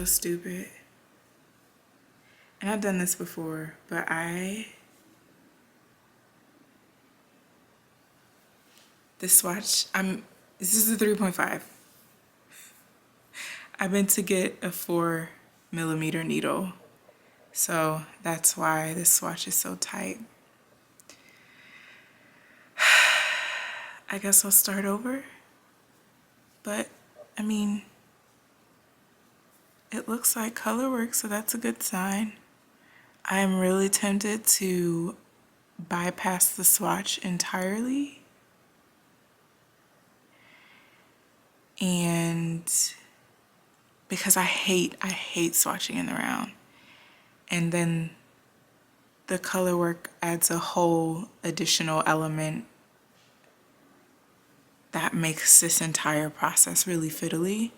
so stupid. And I've done this before, but this swatch, this is a 3.5. I've been to get a 4mm needle. So that's why this swatch is so tight. I guess I'll start over. But, I mean, it looks like colorwork, so that's a good sign. I am really tempted to bypass the swatch entirely. And because I hate swatching in the round. And then the colorwork adds a whole additional element that makes this entire process really fiddly.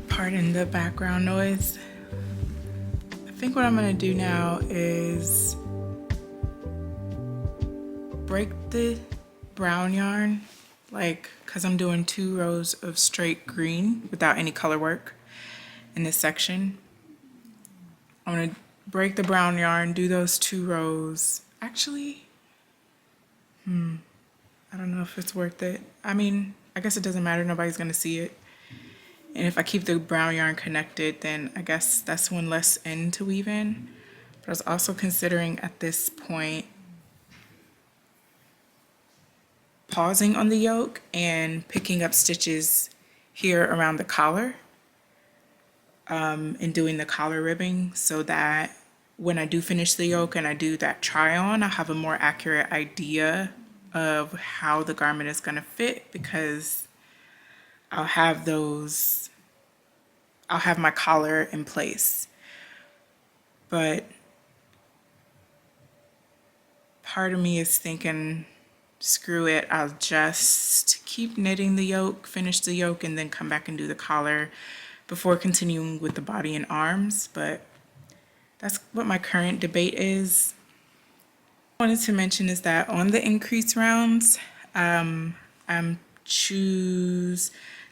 Pardon the background noise. I think what I'm gonna do now is break the brown yarn, cause I'm doing 2 rows of straight green without any color work in this section. I'm gonna break the brown yarn, do those 2 rows. Actually, I don't know if it's worth it. I mean, I guess it doesn't matter, nobody's gonna see it. And if I keep the brown yarn connected, then I guess that's one less end to weave in. But I was also considering at this point pausing on the yoke and picking up stitches here around the collar and doing the collar ribbing so that when I do finish the yoke and I do that try on, I'll have a more accurate idea of how the garment is gonna fit, because I'll have my collar in place. But part of me is thinking, screw it, I'll just keep knitting the yoke, finish the yoke, and then come back and do the collar before continuing with the body and arms. But that's what my current debate is. What I wanted to mention is that on the increase rounds,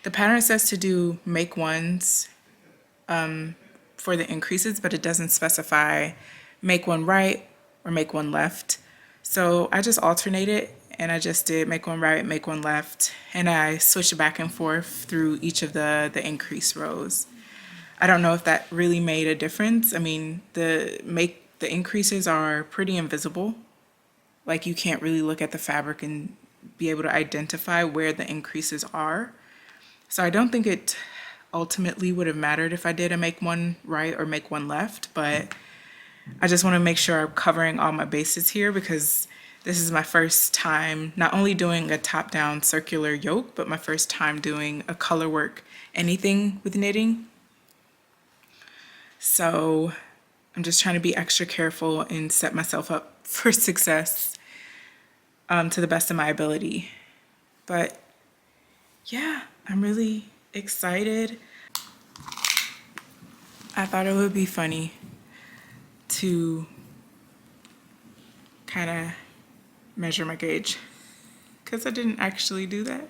the pattern says to do make ones for the increases, but it doesn't specify make one right or make one left. So I just alternated and I just did make one right, make one left, and I switched back and forth through each of the increase rows. I don't know if that really made a difference. I mean, the increases are pretty invisible. Like you can't really look at the fabric and be able to identify where the increases are. So I don't think it ultimately would have mattered if I did a make one right or make one left, but I just want to make sure I'm covering all my bases here because this is my first time not only doing a top-down circular yoke, but my first time doing a color work anything with knitting. So I'm just trying to be extra careful and set myself up for success to the best of my ability. But yeah, I'm really excited. I thought it would be funny to kind of measure my gauge because I didn't actually do that.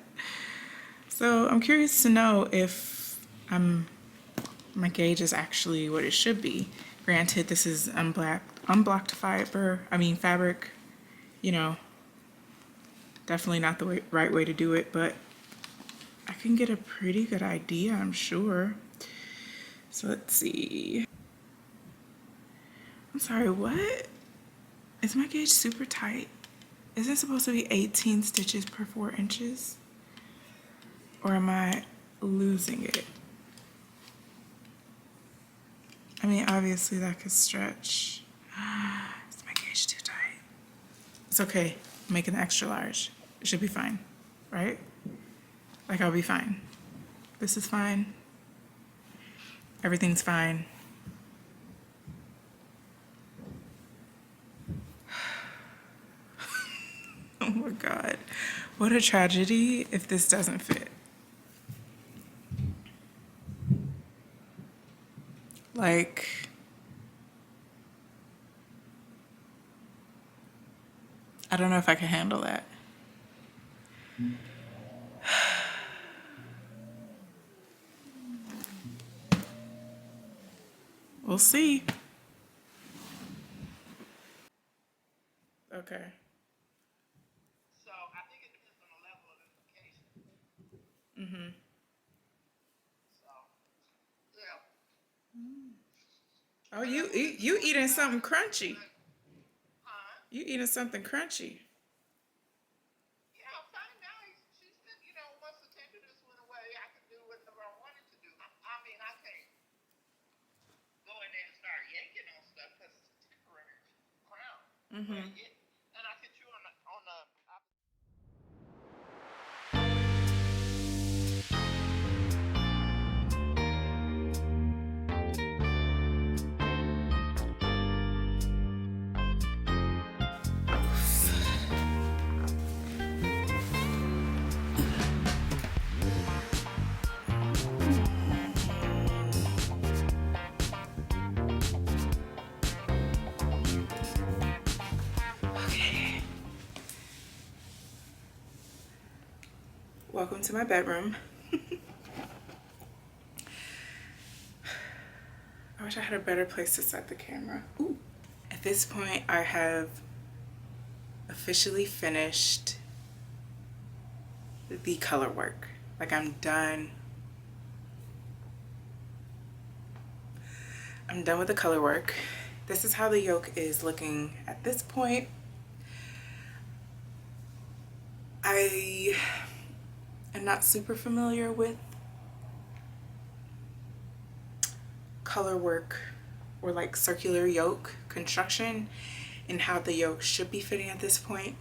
So I'm curious to know if my gauge is actually what it should be. Granted, this is unblocked fabric, you know, definitely not the right way to do it, but I can get a pretty good idea, I'm sure. So let's see. I'm sorry, what? Is my gauge super tight? Is it supposed to be 18 stitches per 4 inches? Or am I losing it? I mean, obviously that could stretch. Is my gauge too tight? It's okay, I'm making the extra large. It should be fine, right? Like I'll be fine. This is fine. Everything's fine. Oh my God. What a tragedy if this doesn't fit. Like, I don't know if I can handle that. We'll see. Okay. So I think it depends on the level of implication. So yeah. Oh, you eating something crunchy. Huh? You eating something crunchy. Yeah, I'm finding now she said, once the tenderness went away, I could do whatever I wanted to do. I mean, I can't go in there and start yanking on stuff because it's a temporary crown. But and I could chew on the Welcome to my bedroom. I wish I had a better place to set the camera. Ooh. At this point, I have officially finished the color work. Like I'm done. I'm done with the color work. This is how the yoke is looking at this point. I am not super familiar with color work or like circular yoke construction and how the yoke should be fitting at this point.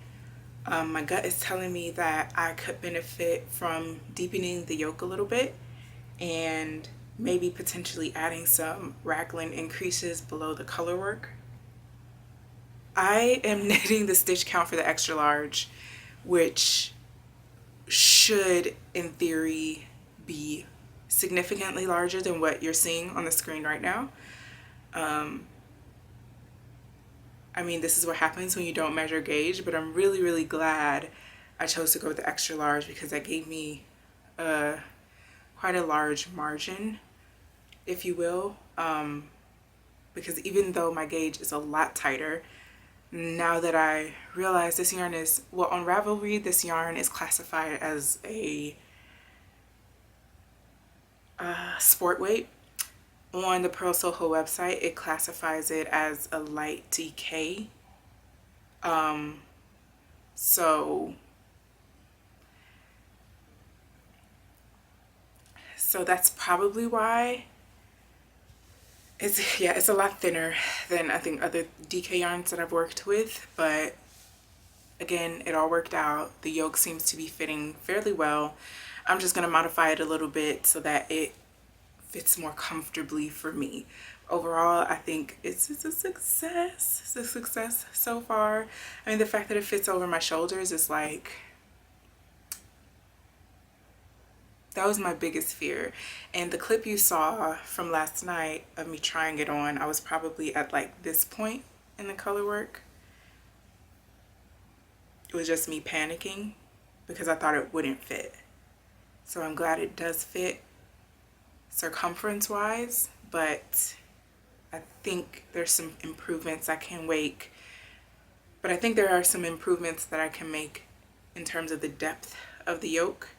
My gut is telling me that I could benefit from deepening the yoke a little bit and maybe potentially adding some raglan increases below the color work. I am knitting the stitch count for the extra large, which should in theory be significantly larger than what you're seeing on the screen right now. I mean, this is what happens when you don't measure gauge, but I'm really, really glad I chose to go with the extra large because that gave me quite a large margin, if you will. Because even though my gauge is a lot tighter, now that I realize this yarn is, well, on Ravelry, this yarn is classified as a sport weight. on the Pearl Soho website, it classifies it as a light DK. So that's probably why it's a lot thinner than I think other DK yarns that I've worked with, but again, it all worked out. The yoke seems to be fitting fairly well. I'm just going to modify it a little bit so that it fits more comfortably for me. Overall, I think it's a success. It's a success so far. I mean, the fact that it fits over my shoulders is like, that was my biggest fear. And the clip you saw from last night of me trying it on, I was probably at like this point in the color work. It was just me panicking because I thought it wouldn't fit. So I'm glad it does fit circumference wise, but I think there's some improvements I can make. But I think there are some improvements that I can make in terms of the depth of the yoke.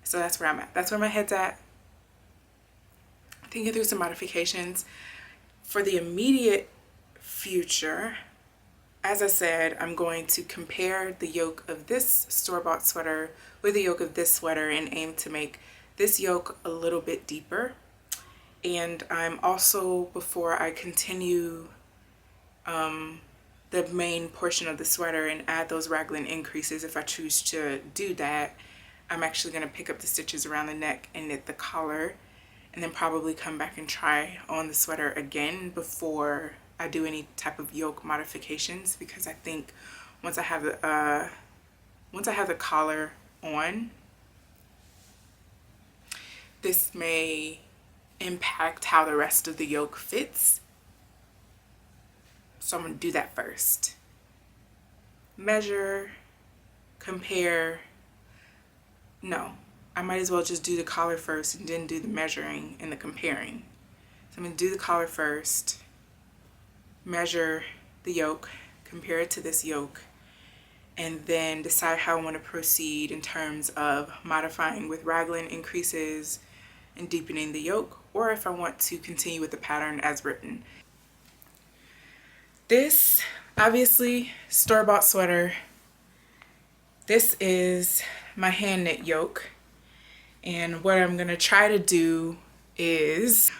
So that's where I'm at. That's where my head's at. Thinking through some modifications. For the immediate future, as I said, I'm going to compare the yoke of this store-bought sweater with the yoke of this sweater and aim to make this yoke a little bit deeper. And I'm also, before I continue the main portion of the sweater and add those raglan increases, if I choose to do that, I'm actually going to pick up the stitches around the neck and knit the collar, and then probably come back and try on the sweater again before I do any type of yoke modifications, because I think once I have the collar on, this may impact how the rest of the yoke fits. So I'm going to do that first. Measure, compare. No, I might as well just do the collar first and then do the measuring and the comparing. So I'm going to do the collar first, measure the yoke, compare it to this yoke, and then decide how I want to proceed in terms of modifying with raglan increases and deepening the yoke, or if I want to continue with the pattern as written. This, obviously, store-bought sweater. This is my hand knit yoke, and what I'm going to try to do is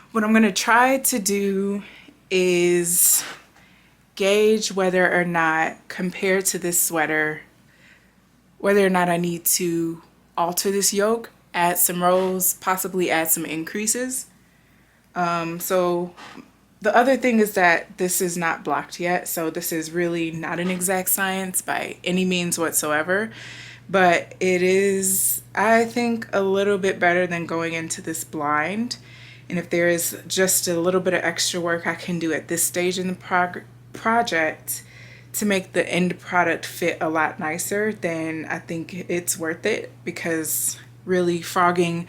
gauge whether or not, compared to this sweater, whether or not I need to alter this yoke, add some rows, possibly add some increases. So the other thing is that this is not blocked yet, so this is really not an exact science by any means whatsoever, but it is, I think, a little bit better than going into this blind. And if there is just a little bit of extra work I can do at this stage in the project to make the end product fit a lot nicer, then I think it's worth it, because really frogging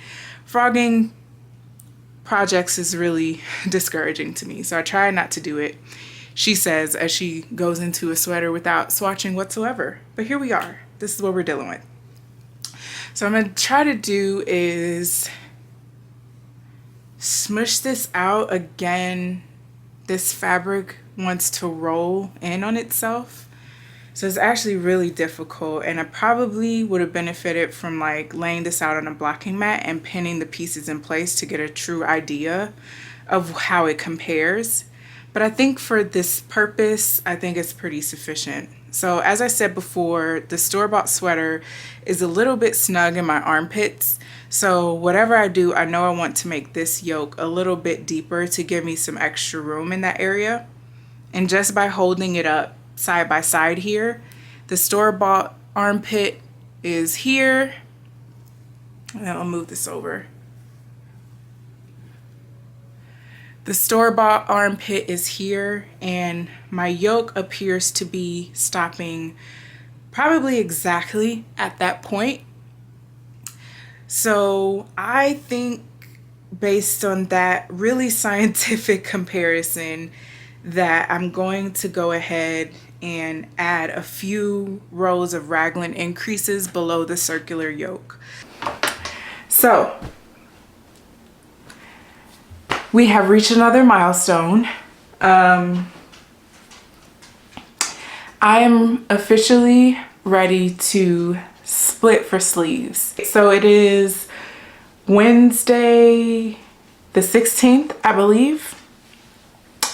projects is really discouraging to me. So I try not to do it, she says, as she goes into a sweater without swatching whatsoever. But here we are. This is what we're dealing with. So I'm going to try to do is smush this out again. This fabric wants to roll in on itself, so it's actually really difficult, and I probably would have benefited from like laying this out on a blocking mat and pinning the pieces in place to get a true idea of how it compares. But I think for this purpose, I think it's pretty sufficient. So as I said before, the store-bought sweater is a little bit snug in my armpits. So whatever I do, I know I want to make this yoke a little bit deeper to give me some extra room in that area. And just by holding it up side by side here, the store-bought armpit is here. And I'll move this over. The store-bought armpit is here, and my yoke appears to be stopping probably exactly at that point. So I think, based on that really scientific comparison, that I'm going to go ahead and add a few rows of raglan increases below the circular yoke. So we have reached another milestone. I am officially ready to split for sleeves. So it is Wednesday the 16th, I believe.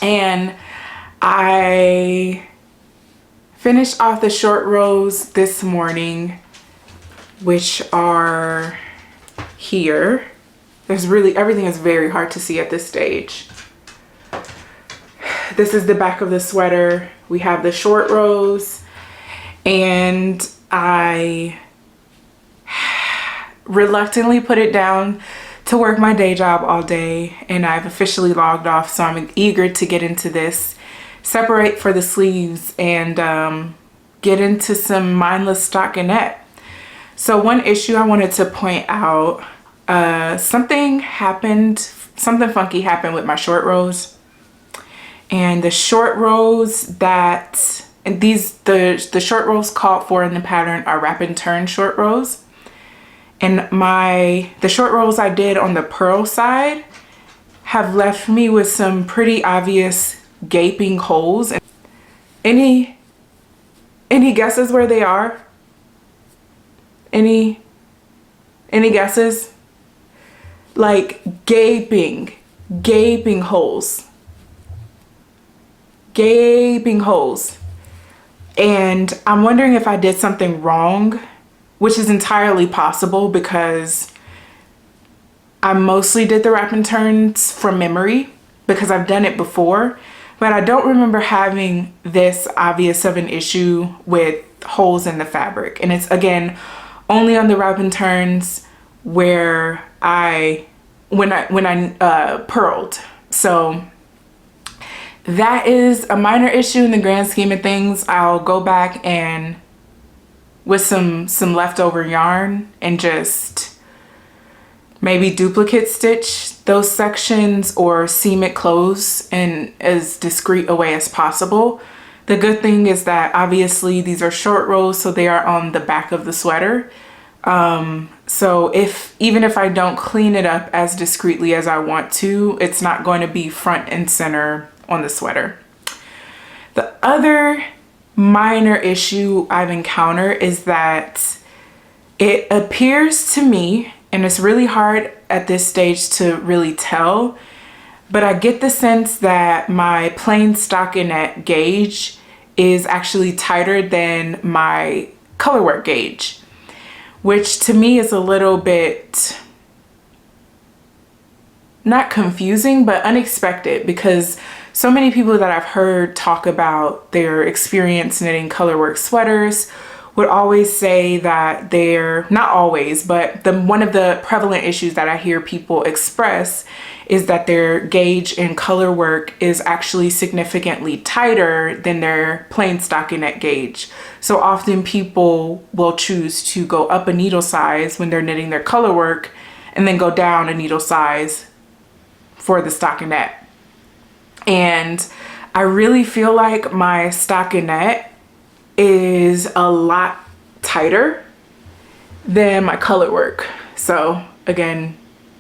And I finished off the short rows this morning, which are here. Everything is very hard to see at this stage. This is the back of the sweater. We have the short rows, and I reluctantly put it down to work my day job all day, and I've officially logged off, so I'm eager to get into this, separate for the sleeves, and get into some mindless stockinette. So one issue I wanted to point out, something funky happened with my short rows. And the short rows that, and the short rows called for in the pattern are wrap and turn short rows. And the short rows I did on the purl side have left me with some pretty obvious gaping holes. Any guesses where they are? Any guesses? Like gaping holes. Gaping holes. And I'm wondering if I did something wrong, which is entirely possible because I mostly did the wrap and turns from memory because I've done it before, but I don't remember having this obvious of an issue with holes in the fabric. And it's, again, only on the wrap and turns where when I purled. So that is a minor issue in the grand scheme of things. I'll go back and with some leftover yarn and just maybe duplicate stitch those sections or seam it close in as discreet a way as possible. The good thing is that obviously these are short rows, so they are on the back of the sweater. So even if I don't clean it up as discreetly as I want to, it's not going to be front and center on the sweater. The other minor issue I've encountered is that it appears to me, and it's really hard at this stage to really tell, but I get the sense that my plain stockinette gauge is actually tighter than my colorwork gauge, which to me is a little bit not confusing, but unexpected, because so many people that I've heard talk about their experience knitting colorwork sweaters would always say that they're, not always, but one of the prevalent issues that I hear people express is that their gauge in colorwork is actually significantly tighter than their plain stockinette gauge. So often people will choose to go up a needle size when they're knitting their colorwork and then go down a needle size for the stockinette. And I really feel like my stockinette is a lot tighter than my colorwork. So again,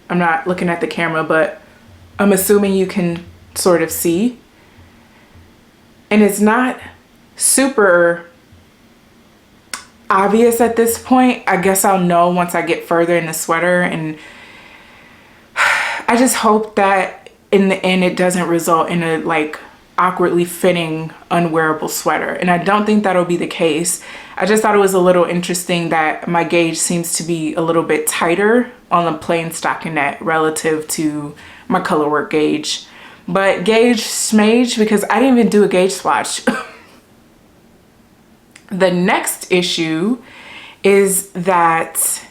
I'm not looking at the camera, but I'm assuming you can sort of see. And it's not super obvious at this point. I guess I'll know once I get further in the sweater, and I just hope that in the end it doesn't result in a like awkwardly fitting unwearable sweater, and I don't think that'll be the case. I just thought it was a little interesting that my gauge seems to be a little bit tighter on the plain stockinette relative to my colorwork gauge, but gauge smage because I didn't even do a gauge swatch. The next issue is that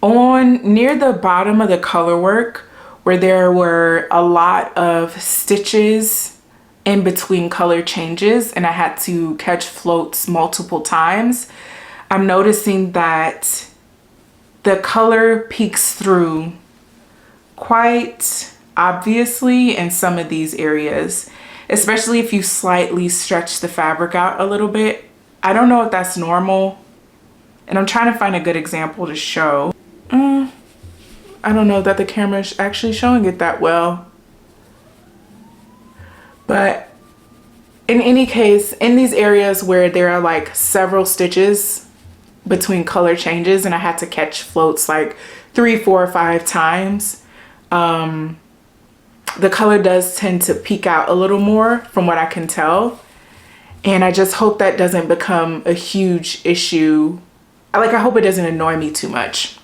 near the bottom of the colorwork, where there were a lot of stitches in between color changes and I had to catch floats multiple times, I'm noticing that the color peeks through quite obviously in some of these areas, especially if you slightly stretch the fabric out a little bit. I don't know if that's normal, and I'm trying to find a good example to show. I don't know that the camera is actually showing it that well. But in any case, in these areas where there are like several stitches between color changes and I had to catch floats like 3, 4, or 5 times, the color does tend to peek out a little more from what I can tell. And I just hope that doesn't become a huge issue. I hope it doesn't annoy me too much.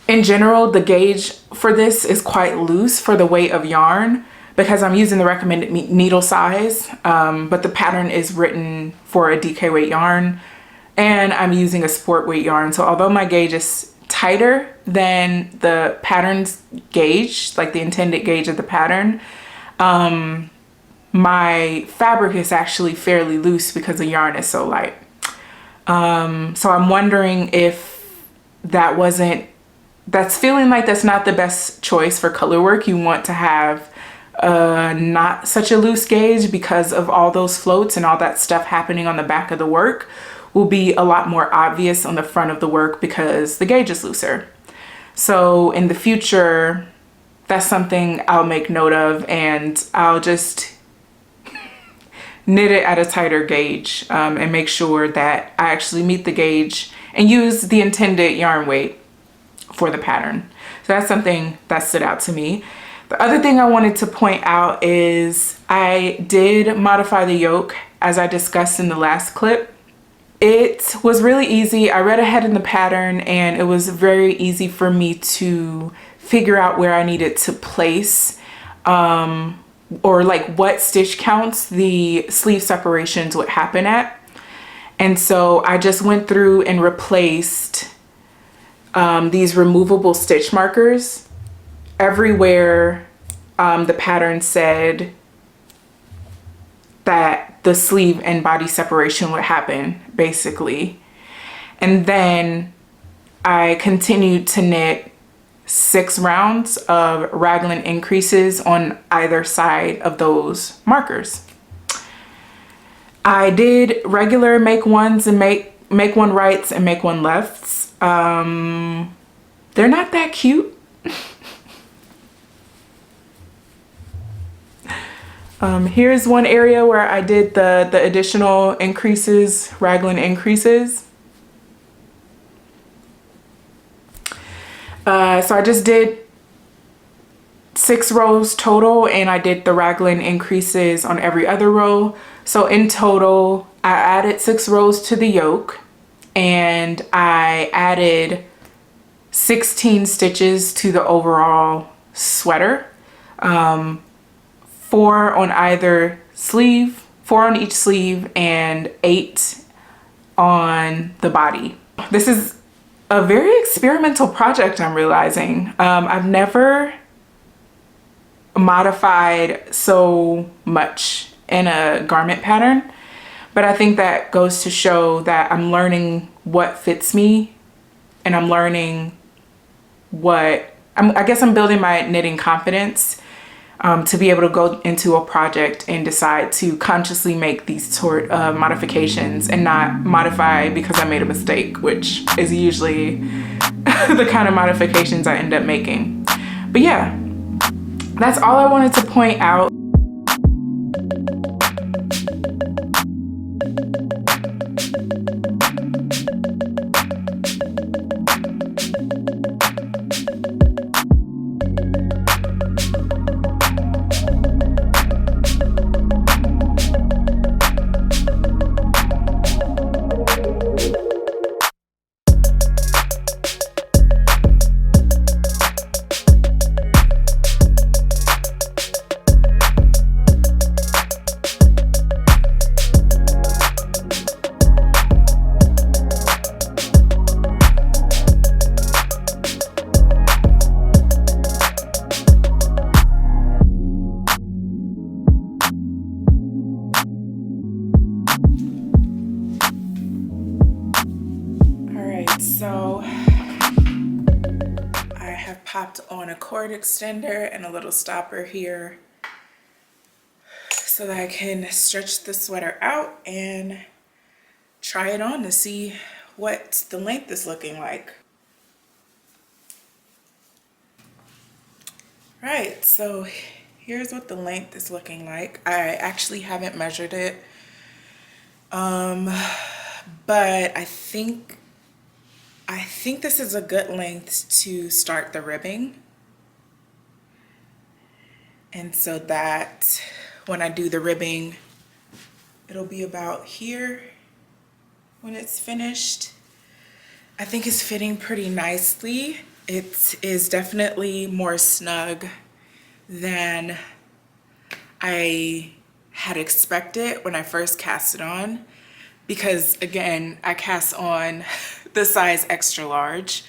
In general, the gauge for this is quite loose for the weight of yarn because I'm using the recommended needle size, but the pattern is written for a DK weight yarn and I'm using a sport weight yarn. So although my gauge is tighter than the pattern's gauge, like the intended gauge of the pattern, my fabric is actually fairly loose because the yarn is so light. So I'm wondering if that's feeling like that's not the best choice for color work. You want to have not such a loose gauge because of all those floats and all that stuff happening on the back of the work will be a lot more obvious on the front of the work because the gauge is looser. So in the future, that's something I'll make note of, and I'll just knit it at a tighter gauge and make sure that I actually meet the gauge and use the intended yarn weight for the pattern. So that's something that stood out to me. The other thing I wanted to point out is I did modify the yoke as I discussed in the last clip. It was really easy. I read ahead in the pattern and it was very easy for me to figure out where I needed to place or like what stitch counts the sleeve separations would happen at. And so I just went through and replaced these removable stitch markers everywhere the pattern said that the sleeve and body separation would happen, basically. And then I continued to knit 6 rounds of raglan increases on either side of those markers. I did regular make ones and make one rights and make one lefts. They're not that cute. Here's one area where I did the additional increases, raglan increases. So I just did 6 rows total and I did the raglan increases on every other row. So in total, I added 6 rows to the yoke and I added 16 stitches to the overall sweater. 4 on either sleeve, 4 on each sleeve, and 8 on the body. This is a very experimental project, I'm realizing. I've never modified so much in a garment pattern, but I think that goes to show that I'm learning what fits me and I'm learning I guess I'm building my knitting confidence to be able to go into a project and decide to consciously make these sort of modifications and not modify because I made a mistake, which is usually the kind of modifications I end up making. But yeah, that's all I wanted to point out. So I have popped on a cord extender and a little stopper here so that I can stretch the sweater out and try it on to see what the length is looking like. Right, so here's what the length is looking like. I actually haven't measured it, but I think this is a good length to start the ribbing. And so that when I do the ribbing, it'll be about here when it's finished. I think it's fitting pretty nicely. It is definitely more snug than I had expected when I first cast it on, because again, I cast on the size extra large.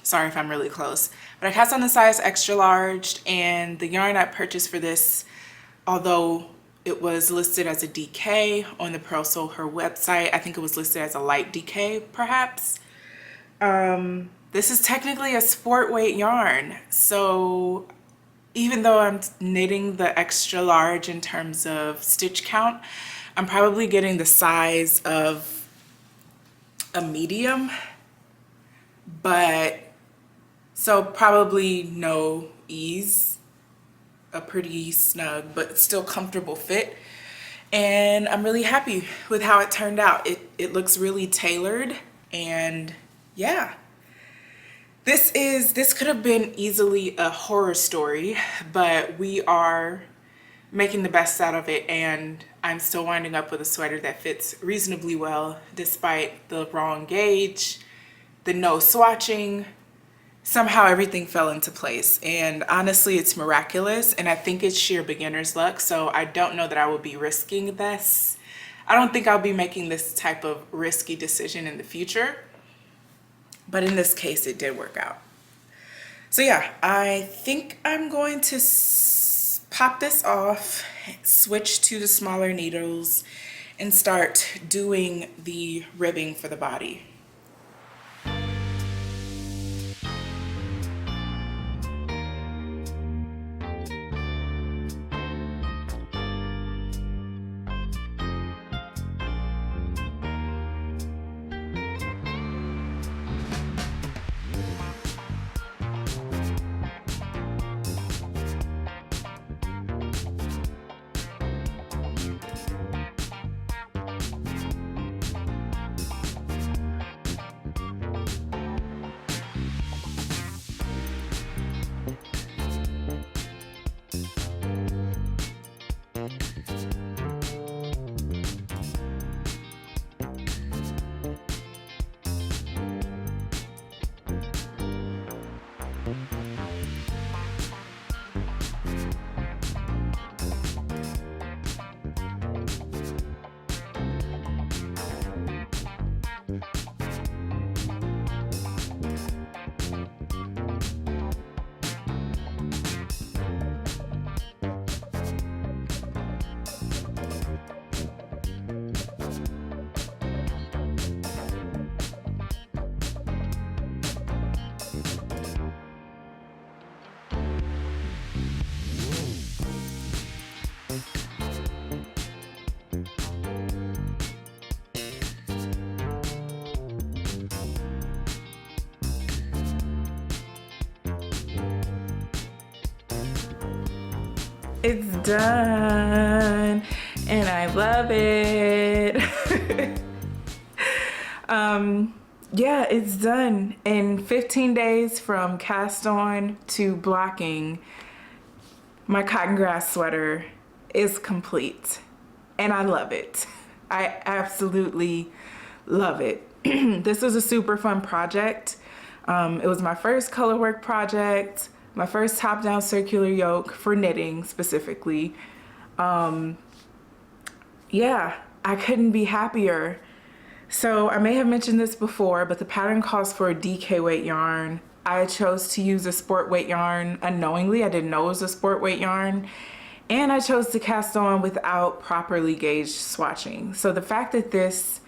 Sorry if I'm really close, but I cast on the size extra large, and the yarn I purchased for this, although it was listed as a DK on the Pearl Soul Her website, I think it was listed as a light DK perhaps. This is technically a sport weight yarn, so even though I'm knitting the extra large in terms of stitch count, I'm probably getting the size of a medium, but so probably no ease, a pretty snug but still comfortable fit. And I'm really happy with how it turned out. It looks really tailored, and yeah. This could have been easily a horror story, but we are making the best out of it, and I'm still winding up with a sweater that fits reasonably well despite the wrong gauge, the no swatching. Somehow everything fell into place, and honestly it's miraculous, and I think it's sheer beginner's luck, so I don't know that I will be risking this. I don't think I'll be making this type of risky decision in the future. But in this case, it did work out. So yeah, I think I'm going to pop this off, switch to the smaller needles, and start doing the ribbing for the body. It's done, and I love it. Yeah, it's done. In 15 days from cast on to blocking, my Cottongrass sweater is complete, and I love it. I absolutely love it. This was a super fun project. It was my first colorwork project, my first top-down circular yoke for knitting specifically. Yeah, I couldn't be happier. So I may have mentioned this before, but the pattern calls for a DK weight yarn. I chose to use a sport weight yarn unknowingly. I didn't know it was a sport weight yarn. And I chose to cast on without properly gauged swatching. So the fact that this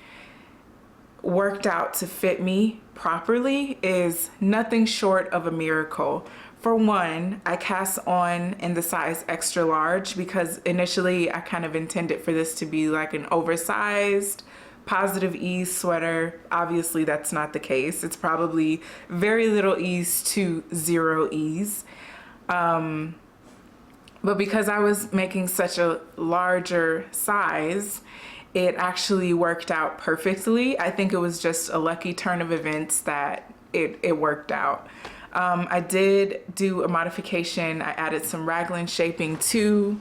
worked out to fit me properly is nothing short of a miracle. For one, I cast on in the size extra large because initially I kind of intended for this to be like an oversized positive ease sweater. Obviously that's not the case. It's probably very little ease to zero ease. But because I was making such a larger size, it actually worked out perfectly. I think it was just a lucky turn of events that it worked out. I did do a modification. I added some raglan shaping to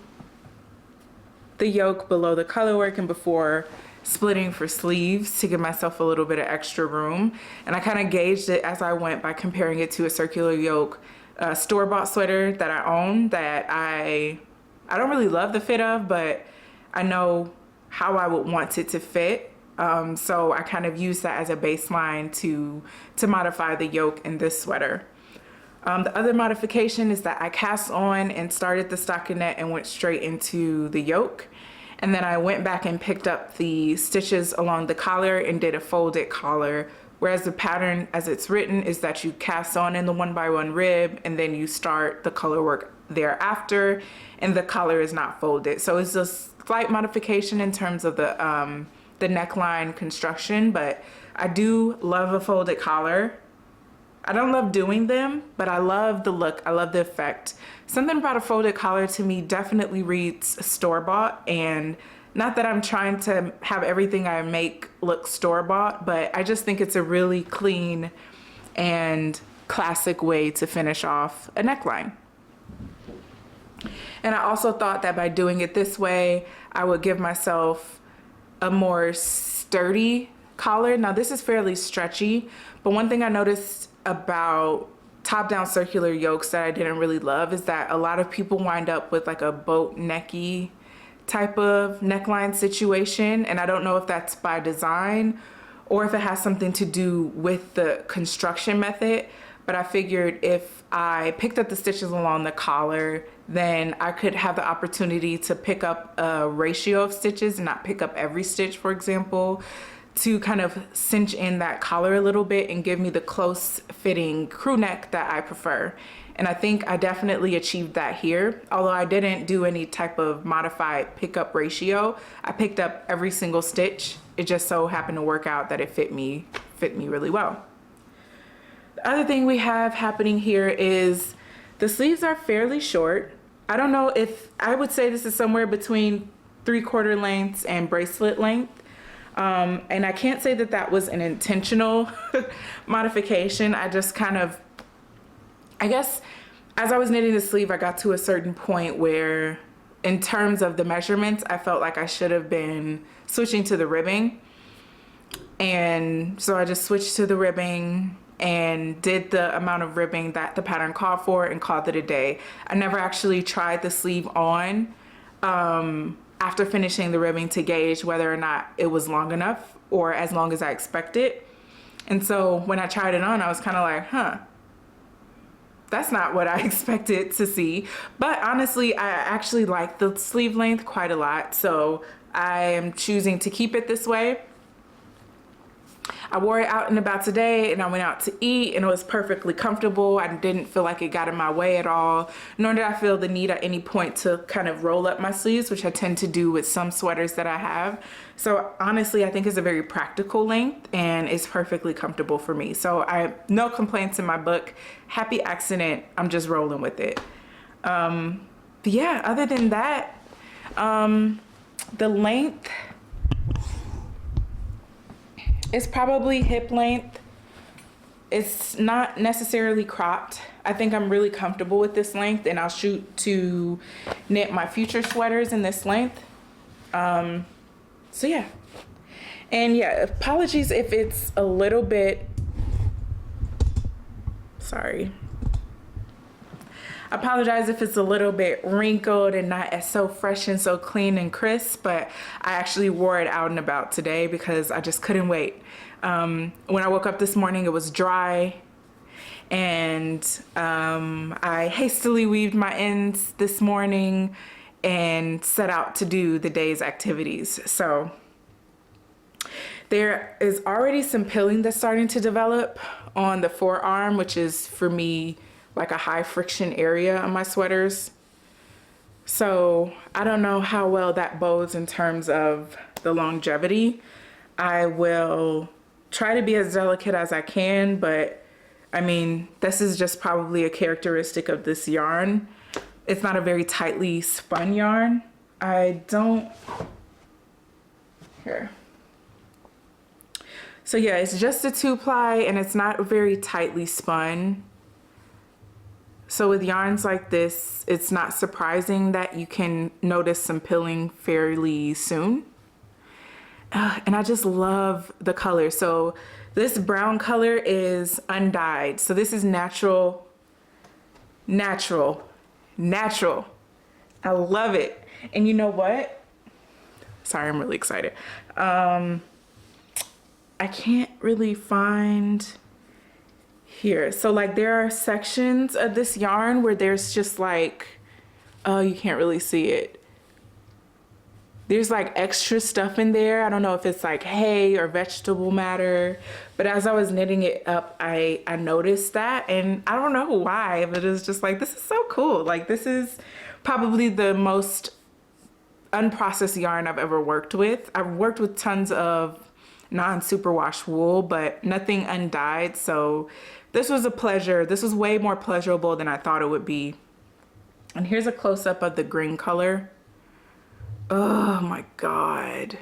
the yoke below the colorwork and before splitting for sleeves to give myself a little bit of extra room. And I kind of gauged it as I went by comparing it to a circular yoke store-bought sweater that I own that I don't really love the fit of, but I know how I would want it to fit. So I kind of used that as a baseline to modify the yoke in this sweater. The other modification is that I cast on and started the stockinette and went straight into the yoke. And then I went back and picked up the stitches along the collar and did a folded collar. Whereas the pattern as it's written is that you cast on in the 1x1 rib and then you start the color work thereafter, and the collar is not folded. So it's a slight modification in terms of the neckline construction, but I do love a folded collar. I don't love doing them, but I love the look. I love the effect. Something about a folded collar to me definitely reads store-bought, and not that I'm trying to have everything I make look store-bought, but I just think it's a really clean and classic way to finish off a neckline. And I also thought that by doing it this way, I would give myself a more sturdy collar. Now this is fairly stretchy, but one thing I noticed about top-down circular yokes that I didn't really love is that a lot of people wind up with like a boat necky type of neckline situation, and I don't know if that's by design or if it has something to do with the construction method, but I figured if I picked up the stitches along the collar, then I could have the opportunity to pick up a ratio of stitches and not pick up every stitch, for example, to kind of cinch in that collar a little bit and give me the close fitting crew neck that I prefer. And I think I definitely achieved that here. Although I didn't do any type of modified pickup ratio, I picked up every single stitch. It just so happened to work out that it fit me really well. The other thing we have happening here is the sleeves are fairly short. I don't know if I would say this is somewhere between 3/4 lengths and bracelet length. And I can't say that that was an intentional modification. I just kind of, I guess, as I was knitting the sleeve, I got to a certain point where, in terms of the measurements, I felt like I should have been switching to the ribbing. And so I just switched to the ribbing and did the amount of ribbing that the pattern called for and called it a day. I never actually tried the sleeve on after finishing the ribbing to gauge whether or not it was long enough or as long as I expected. And so when I tried it on, I was kind of like, that's not what I expected to see. But honestly, I actually like the sleeve length quite a lot, so I am choosing to keep it this way. I wore it out and about today, and I went out to eat, and it was perfectly comfortable. I didn't feel like it got in my way at all, nor did I feel the need at any point to kind of roll up my sleeves, which I tend to do with some sweaters that I have. So honestly, I think it's a very practical length, and it's perfectly comfortable for me. So I have no complaints in my book. Happy accident. I'm just rolling with it. But yeah, other than that, the length, it's probably hip length. It's not necessarily cropped. I think I'm really comfortable with this length, and I'll shoot to knit my future sweaters in this length. So yeah. And yeah, apologies if it's a little bit, sorry. I apologize if it's a little bit wrinkled and not as so fresh and so clean and crisp, but I actually wore it out and about today because I just couldn't wait. When I woke up this morning, it was dry, and I hastily weaved my ends this morning and set out to do the day's activities. So there is already some pilling that's starting to develop on the forearm, which is for me like a high friction area on my sweaters. So I don't know how well that bodes in terms of the longevity. I will try to be as delicate as I can, but I mean, this is just probably a characteristic of this yarn. it's not a very tightly spun yarn. I don't, here. So yeah, it's just a 2-ply and it's not very tightly spun. So with yarns like this, it's not surprising that you can notice some pilling fairly soon. And I just love the color. So this brown color is undyed. So this is natural, natural, natural. I love it. And you know what? Sorry, I'm really excited. I can't really find here. So like there are sections of this yarn where there's just like, oh, you can't really see it. There's like extra stuff in there. I don't know if it's like hay or vegetable matter, but as I was knitting it up, I noticed that, and I don't know why, but it's just like, this is so cool. Like this is probably the most unprocessed yarn I've ever worked with. I've worked with tons of non-superwash wool, but nothing undyed. So this was a pleasure. This was way more pleasurable than I thought it would be. And here's a close-up of the green color. Oh my God.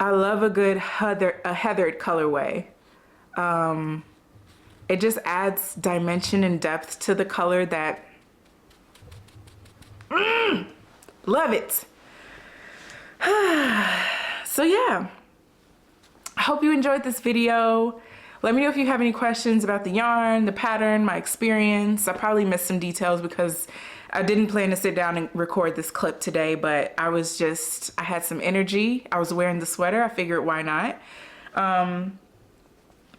I love a good heathered colorway. It just adds dimension and depth to the color that, love it. So yeah, I hope you enjoyed this video. Let me know if you have any questions about the yarn, the pattern, my experience. I probably missed some details because I didn't plan to sit down and record this clip today, but I had some energy. I was wearing the sweater. I figured why not?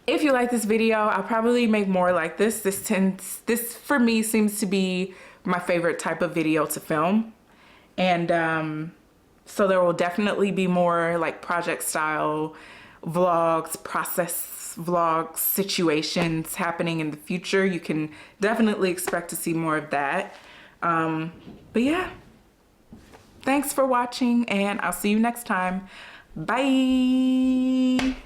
If you like this video, I'll probably make more like this. This for me seems to be my favorite type of video to film. And so there will definitely be more like project style vlogs, process vlogs, situations happening in the future. You can definitely expect to see more of that. But yeah, thanks for watching and I'll see you next time. Bye.